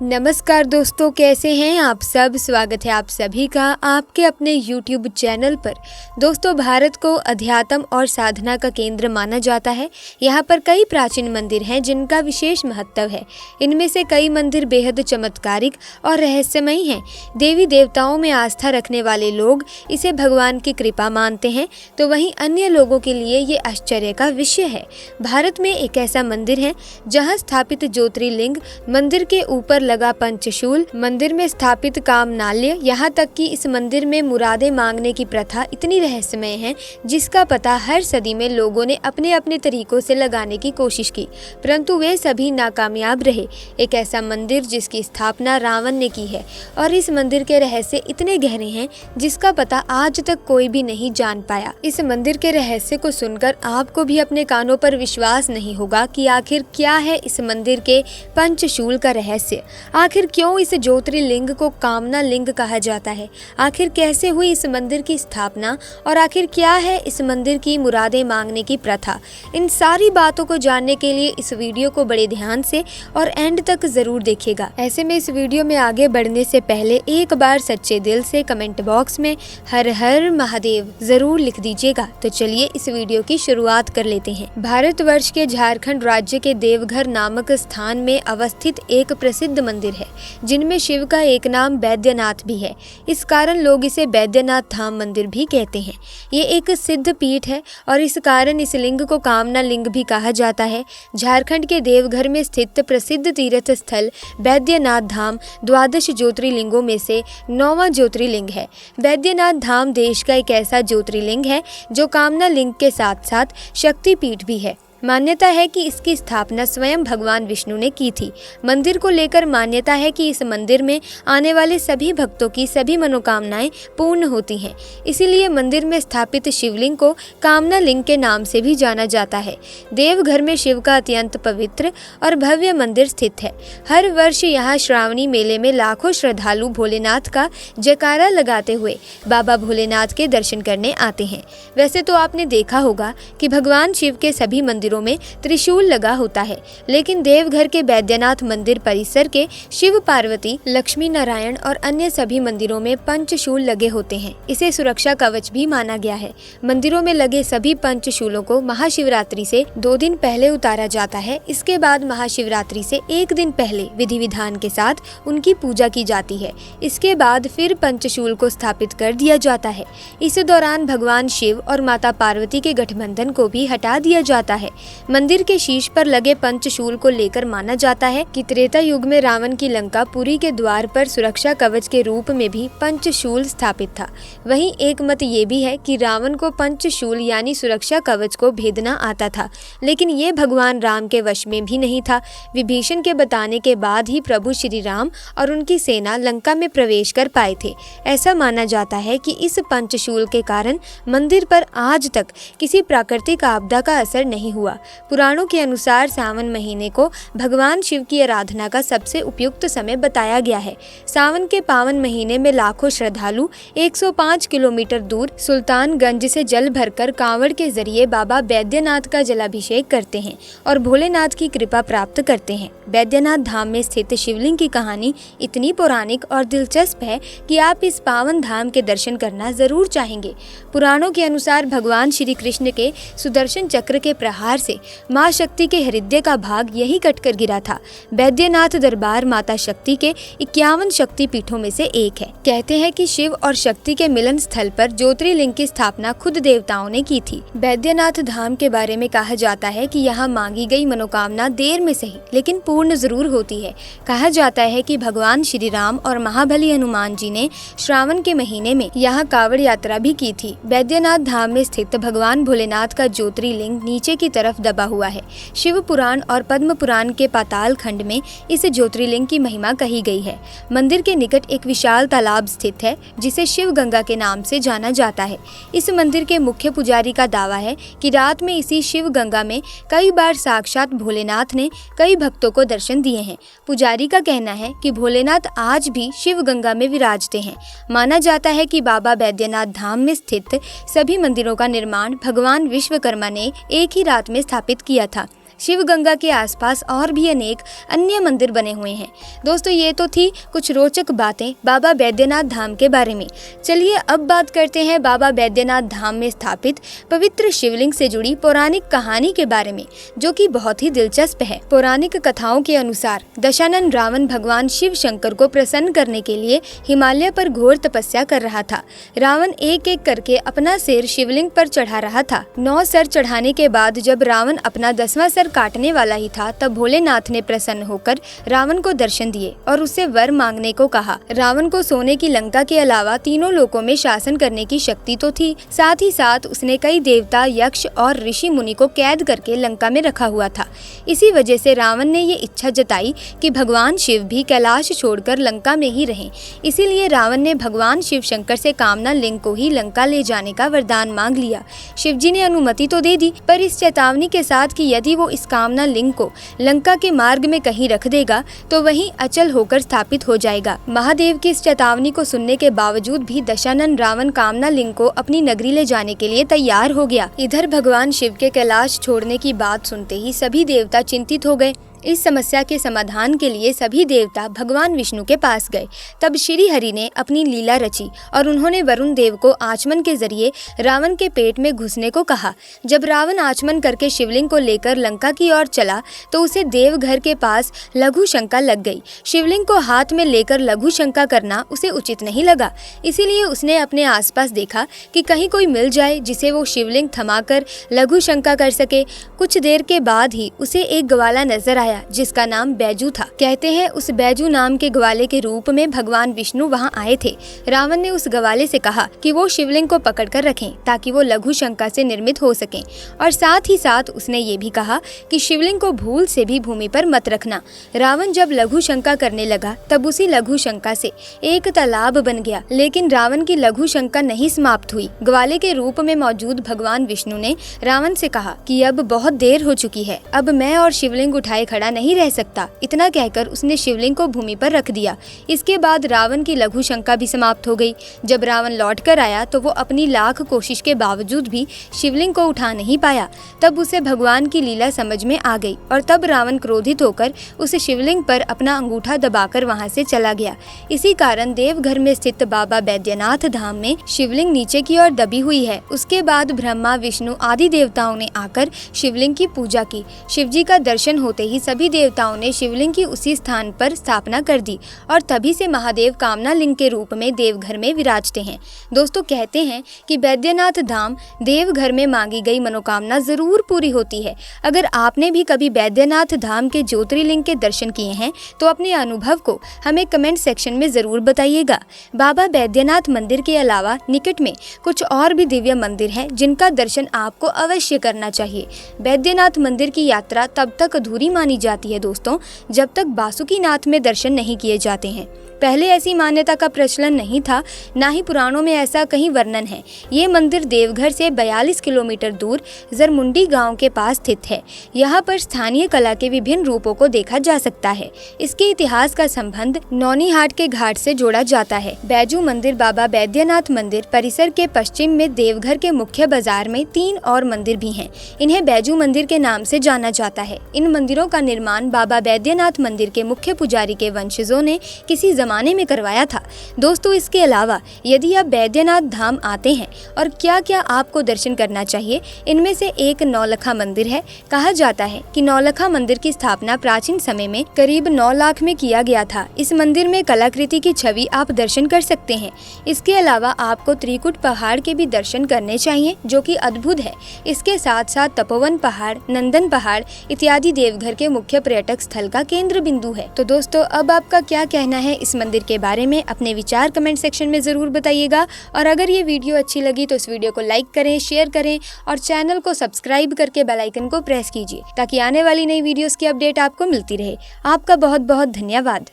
नमस्कार दोस्तों, कैसे हैं आप सब। स्वागत है आप सभी का आपके अपने YouTube चैनल पर। दोस्तों, भारत को अध्यात्म और साधना का केंद्र माना जाता है। यहाँ पर कई प्राचीन मंदिर हैं जिनका विशेष महत्व है। इनमें से कई मंदिर बेहद चमत्कारिक और रहस्यमयी हैं। देवी देवताओं में आस्था रखने वाले लोग इसे भगवान की कृपा मानते हैं, तो वहीं अन्य लोगों के लिए ये आश्चर्य का विषय है। भारत में एक ऐसा मंदिर है जहाँ स्थापित ज्योतिर्लिंग, मंदिर के ऊपर लगा पंचशूल, मंदिर में स्थापित कामनाल्य, यहाँ तक कि इस मंदिर में मुरादें मांगने की प्रथा इतनी रहस्यमय है जिसका पता हर सदी में लोगों ने अपने अपने तरीकों से लगाने की कोशिश की, परंतु वे सभी नाकामयाब रहे। एक ऐसा मंदिर जिसकी स्थापना रावण ने की है और इस मंदिर के रहस्य इतने गहरे हैं जिसका पता आज तक कोई भी नहीं जान पाया। इस मंदिर के रहस्य को सुनकर आपको भी अपने कानों पर विश्वास नहीं होगा कि आखिर क्या है इस मंदिर के पंचशूल का रहस्य। आखिर क्यों इस ज्योतिर्लिंग को कामना लिंग कहा जाता है, आखिर कैसे हुई इस मंदिर की स्थापना और आखिर क्या है इस मंदिर की मुरादें मांगने की प्रथा। इन सारी बातों को जानने के लिए इस वीडियो को बड़े ध्यान से और एंड तक जरूर देखिएगा। ऐसे में इस वीडियो में आगे बढ़ने से पहले एक बार सच्चे दिल से कमेंट बॉक्स में हर हर महादेव जरूर लिख दीजिएगा। तो चलिए इस वीडियो की शुरुआत कर लेते हैं। भारतवर्ष के झारखंड राज्य के देवघर नामक स्थान में अवस्थित एक प्रसिद्ध मंदिर है जिनमें शिव का एक नाम बैद्यनाथ भी है। इस कारण लोग इसे बैद्यनाथ धाम मंदिर भी कहते हैं। ये एक सिद्ध पीठ है और इस कारण इस लिंग को कामना लिंग भी कहा जाता है। झारखंड के देवघर में स्थित प्रसिद्ध तीर्थ स्थल बैद्यनाथ धाम 12 ज्योतिर्लिंगों में से 9वां ज्योतिर्लिंग है। बैद्यनाथ धाम देश का एक ऐसा ज्योतिर्लिंग है जो कामना लिंग के साथ साथ शक्ति पीठ भी है। मान्यता है कि इसकी स्थापना स्वयं भगवान विष्णु ने की थी। मंदिर को लेकर मान्यता है कि इस मंदिर में आने वाले सभी भक्तों की सभी मनोकामनाएं पूर्ण होती हैं। इसीलिए मंदिर में स्थापित शिवलिंग को कामना लिंग के नाम से भी जाना जाता है। देवघर में शिव का अत्यंत पवित्र और भव्य मंदिर स्थित है। हर वर्ष यहाँ श्रावणी मेले में लाखों श्रद्धालु भोलेनाथ का जयकारा लगाते हुए बाबा भोलेनाथ के दर्शन करने आते हैं। वैसे तो आपने देखा होगा कि भगवान शिव के सभी मंदिरों में त्रिशूल लगा होता है, लेकिन देवघर के बैद्यनाथ मंदिर परिसर के शिव पार्वती, लक्ष्मी नारायण और अन्य सभी मंदिरों में पंचशूल लगे होते हैं। इसे सुरक्षा कवच भी माना गया है। मंदिरों में लगे सभी पंचशूलों को महाशिवरात्रि से 2 दिन पहले उतारा जाता है। इसके बाद महाशिवरात्रि से 1 दिन पहले विधि विधान के साथ उनकी पूजा की जाती है। इसके बाद फिर पंचशूल को स्थापित कर दिया जाता है। इस दौरान भगवान शिव और माता पार्वती के गठबंधन को भी हटा दिया जाता है। मंदिर के शीश पर लगे पंचशूल को लेकर माना जाता है कि त्रेता युग में रावण की लंका पुरी के द्वार पर सुरक्षा कवच के रूप में भी पंचशूल स्थापित था। वहीं एक मत ये भी है कि रावण को पंचशूल यानी सुरक्षा कवच को भेदना आता था, लेकिन ये भगवान राम के वश में भी नहीं था। विभीषण के बताने के बाद ही प्रभु श्री राम और उनकी सेना लंका में प्रवेश कर पाए थे। ऐसा माना जाता है कि इस पंचशूल के कारण मंदिर पर आज तक किसी प्राकृतिक आपदा का असर नहीं हुआ। पुराणों के अनुसार सावन महीने को भगवान शिव की आराधना का सबसे उपयुक्त समय बताया गया है। सावन के पावन महीने में लाखों श्रद्धालु 105 किलोमीटर दूर सुल्तानगंज से जल भरकर कांवड़ के जरिए बाबा बैद्यनाथ का जलाभिषेक करते हैं और भोलेनाथ की कृपा प्राप्त करते हैं। बैद्यनाथ धाम में स्थित शिवलिंग की कहानी इतनी पौराणिक और दिलचस्प है कि आप इस पावन धाम के दर्शन करना जरूर चाहेंगे। पुराणों के अनुसार भगवान श्री कृष्ण के सुदर्शन चक्र के प्रहार से मां शक्ति के हृदय का भाग यही कटकर गिरा था। बैद्यनाथ दरबार माता शक्ति के 51 शक्ति पीठों में से एक है। कहते हैं कि शिव और शक्ति के मिलन स्थल पर ज्योतिर्लिंग की स्थापना खुद देवताओं ने की थी। बैद्यनाथ धाम के बारे में कहा जाता है कि यहाँ मांगी गई मनोकामना देर में सही लेकिन पूर्ण जरूर होती है। कहा जाता है कि भगवान श्री राम और महाबली हनुमान जी ने श्रावण के महीने में यहाँ कांवड़ यात्रा भी की थी। बैद्यनाथ धाम में स्थित भगवान भोलेनाथ का ज्योतिर्लिंग नीचे की तरफ दबा हुआ है। शिव पुराण और पद्म पुराण के पाताल खंड में इस ज्योतिर्लिंग की महिमा कही गई है। मंदिर के निकट एक विशाल तालाब स्थित है जिसे शिव गंगा के नाम से जाना जाता है। इस मंदिर के मुख्य पुजारी का दावा है कि रात में इसी शिव गंगा में कई बार साक्षात भोलेनाथ ने कई भक्तों को दर्शन दिए हैं। पुजारी का कहना है कि भोलेनाथ आज भी शिव गंगा में विराजते हैं। माना जाता है कि बाबा बैद्यनाथ धाम में स्थित सभी मंदिरों का निर्माण भगवान विश्वकर्मा ने एक ही रात में स्थापित किया था। शिव गंगा के आसपास और भी अनेक अन्य मंदिर बने हुए हैं। दोस्तों ये तो थी कुछ रोचक बातें बाबा बैद्यनाथ धाम के बारे में। चलिए अब बात करते हैं बाबा बैद्यनाथ धाम में स्थापित पवित्र शिवलिंग से जुड़ी पौराणिक कहानी के बारे में, जो कि बहुत ही दिलचस्प है। पौराणिक कथाओं के अनुसार दशानन रावण भगवान शिव शंकर को प्रसन्न करने के लिए हिमालय पर घोर तपस्या कर रहा था। रावण एक एक करके अपना सिर शिवलिंग पर चढ़ा रहा था। 9 सर चढ़ाने के बाद जब रावण अपना 10वां सर काटने वाला ही था, तब भोलेनाथ ने प्रसन्न होकर रावण को दर्शन दिए और उससे वर मांगने को कहा। रावण को सोने की लंका के अलावा तीनों लोकों में शासन करने की शक्ति तो थी, साथ ही साथ उसने कई देवता, यक्ष और ऋषि मुनि को कैद करके लंका में रखा हुआ था। इसी वजह से रावण ने ये इच्छा जताई कि भगवान शिव भी कैलाश छोड़कर लंका में ही रहें। इसीलिए रावण ने भगवान शिव शंकर से कामना लिंग को ही लंका ले जाने का वरदान मांग लिया। शिव जी ने अनुमति तो दे दी, पर इस चेतावनी के साथ कि यदि वो इस कामना लिंग को लंका के मार्ग में कहीं रख देगा तो वहीं अचल होकर स्थापित हो जाएगा। महादेव की इस चेतावनी को सुनने के बावजूद भी दशानन रावण कामना लिंग को अपनी नगरी ले जाने के लिए तैयार हो गया। इधर भगवान शिव के कैलाश छोड़ने की बात सुनते ही सभी देवता चिंतित हो गए। इस समस्या के समाधान के लिए सभी देवता भगवान विष्णु के पास गए। तब श्री हरि ने अपनी लीला रची और उन्होंने वरुण देव को आचमन के जरिए रावण के पेट में घुसने को कहा। जब रावण आचमन करके शिवलिंग को लेकर लंका की ओर चला तो उसे देवघर के पास लघु शंका लग गई। शिवलिंग को हाथ में लेकर लघु शंका करना उसे उचित नहीं लगा, इसीलिए उसने अपने आसपास देखा कि कहीं कोई मिल जाए जिसे वो शिवलिंग थमाकर लघु शंका कर सके। कुछ देर के बाद ही उसे एक ग्वाला नजर आया जिसका नाम बैजू था। कहते हैं उस बैजू नाम के ग्वाले के रूप में भगवान विष्णु वहां आए थे। रावण ने उस ग्वाले से कहा कि वो शिवलिंग को पकड़कर रखें ताकि वो लघु शंका से निर्मित हो सकें, और साथ ही साथ उसने ये भी कहा कि शिवलिंग को भूल से भी भूमि पर मत रखना। रावण जब लघु शंका करने लगा तब उसी लघु शंका से एक तालाब बन गया, लेकिन रावण की लघु शंका नहीं समाप्त हुई। ग्वाले के रूप में मौजूद भगवान विष्णु ने रावण से कहा कि अब बहुत देर हो चुकी है, अब मैं और शिवलिंग उठाए खड़ा नहीं रह सकता। इतना कहकर उसने शिवलिंग को भूमि पर रख दिया। इसके बाद रावण की लघु शंका भी समाप्त हो गई। जब रावण लौट कर आया तो वो अपनी लाख कोशिश के बावजूद भी शिवलिंग को उठा नहीं पाया। तब उसे भगवान की लीला समझ में आ गई और तब रावण क्रोधित होकर उस शिवलिंग पर अपना अंगूठा दबाकर वहां से चला गया। इसी कारण देवघर में स्थित बाबा बैद्यनाथ धाम में शिवलिंग नीचे की ओर दबी हुई है। उसके बाद ब्रह्मा, विष्णु आदि देवताओं ने आकर शिवलिंग की पूजा की। शिवजी का दर्शन होते ही सभी देवताओं ने शिवलिंग की उसी स्थान पर स्थापना कर दी और तभी से महादेव कामना लिंग के रूप में देवघर में विराजते हैं। दोस्तों कहते हैं कि बैद्यनाथ धाम देवघर में मांगी गई मनोकामना जरूर पूरी होती है। अगर आपने भी कभी बैद्यनाथ धाम के ज्योतिर्लिंग के दर्शन किए हैं तो अपने अनुभव को हमें कमेंट सेक्शन में जरूर बताइएगा। बाबा बैद्यनाथ मंदिर के अलावा निकट में कुछ और भी दिव्य मंदिर हैं जिनका दर्शन आपको अवश्य करना चाहिए। बैद्यनाथ मंदिर की यात्रा तब तक अधूरी मानी जाती है दोस्तों जब तक बासुकीनाथ में दर्शन नहीं किए जाते हैं। पहले ऐसी मान्यता का प्रचलन नहीं था, ना ही पुराणों में ऐसा कहीं वर्णन है। ये मंदिर देवघर से 42 किलोमीटर दूर जरमुंडी गांव के पास स्थित है। यहाँ पर स्थानीय कला के विभिन्न रूपों को देखा जा सकता है। इसके इतिहास का संबंध नौनीहाट के घाट से जोड़ा जाता है। बैजू मंदिर बाबा बैद्यनाथ मंदिर परिसर के पश्चिम में देवघर के मुख्य बाजार में 3 और मंदिर भी हैं। इन्हें बैजू मंदिर के नाम से जाना जाता है। इन मंदिरों का निर्माण बाबा बैद्यनाथ मंदिर के मुख्य पुजारी के वंशजों ने किसी जमाने में करवाया था। दोस्तों इसके अलावा यदि आप बैद्यनाथ धाम आते हैं और क्या क्या आपको दर्शन करना चाहिए, इनमें से एक नौलखा मंदिर है। कहा जाता है कि नौलखा मंदिर की स्थापना प्राचीन समय में करीब 9 लाख में किया गया था। इस मंदिर में कलाकृति की छवि आप दर्शन कर सकते हैं। इसके अलावा आपको त्रिकुट पहाड़ के भी दर्शन करने चाहिए जो कि अद्भुत है। इसके साथ साथ तपोवन पहाड़, नंदन पहाड़ इत्यादि देवघर के मुख्य पर्यटक स्थल का केंद्र बिंदु है। तो दोस्तों अब आपका क्या कहना है इस मंदिर के बारे में, अपने विचार कमेंट सेक्शन में जरूर बताइएगा। और अगर ये वीडियो अच्छी लगी तो इस वीडियो को लाइक करें, शेयर करें और चैनल को सब्सक्राइब करके बेल आइकन को प्रेस कीजिए ताकि आने वाली नई वीडियोस की अपडेट आपको मिलती रहे। आपका बहुत बहुत धन्यवाद।